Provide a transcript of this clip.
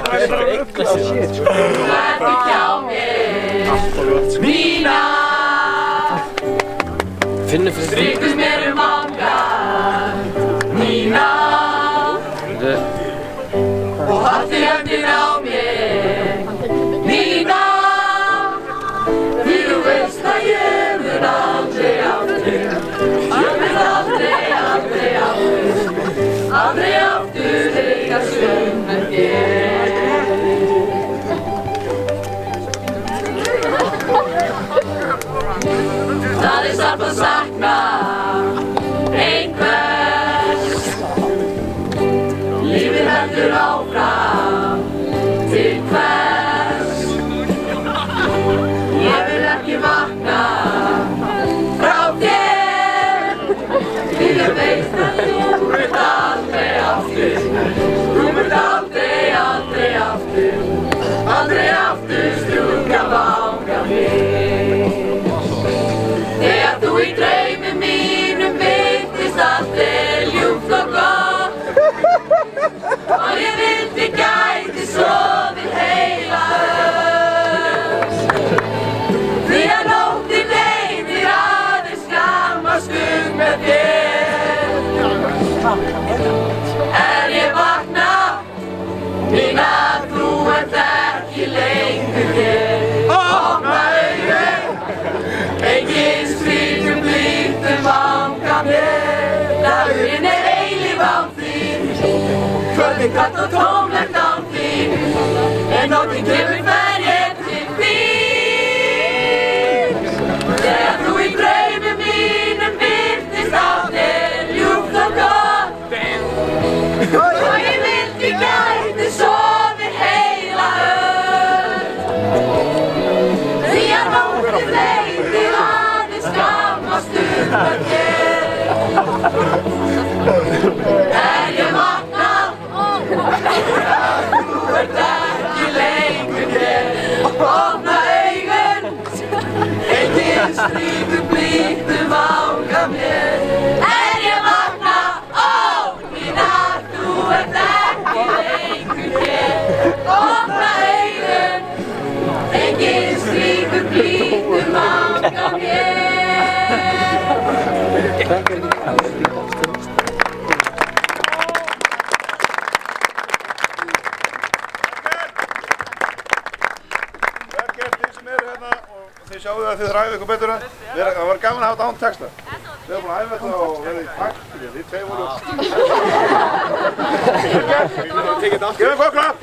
Vertu hjá mér, Nína. Stríktu mér vangann, Nína. Og haltu hendur á mér, Nína. Því þú veist að ég mun aldrei aftur. Ég mun aldrei aftur eiga stund með þér. Það sárt að sakna einhvers. Lífið heldur áfram til hvers. Ég vil ekki vakna frá þér. Því ég veit að þú munt aldrei aftur. Þú munt aldrei aftur strjúka vanga mig. Þegar þú í draumum mínum virtist allt ljúft og gott. Og ég vildi gæti sofið heila öll. Því að nóttin leiðir aðeins skamma stund með þér. Er ég vakna, Nína, þú ert ekki lengur hér. Opna augun, enginn stríkur blíðum vanga mér. Dagurinn eilíf án þín, kvöldið kalt og tómlegt án þín. En nóttin kemur fer ég til þín. Þegar þú í draumum mínum virtist allt ljúft og gott. Og ég vildi gæti sofið heila öll. Því að nóttin leiðir aðeins skamma stund með þér. Er ég vakna, þú ert ekki lengur hér. Opna augun, enginn stríkur blíðum vanga mér. Er ég vakna, Nína, þú ert ekki lengur hér. Opna augun, enginn stríkur blíðum vanga mér. Þið sjáu að þið ræðu ykkur betur. Það var gaman að hafa þetta án texta. Við erum búin að æfa þetta og verið í takt. Þið tvei voru. Gefum gott klapp!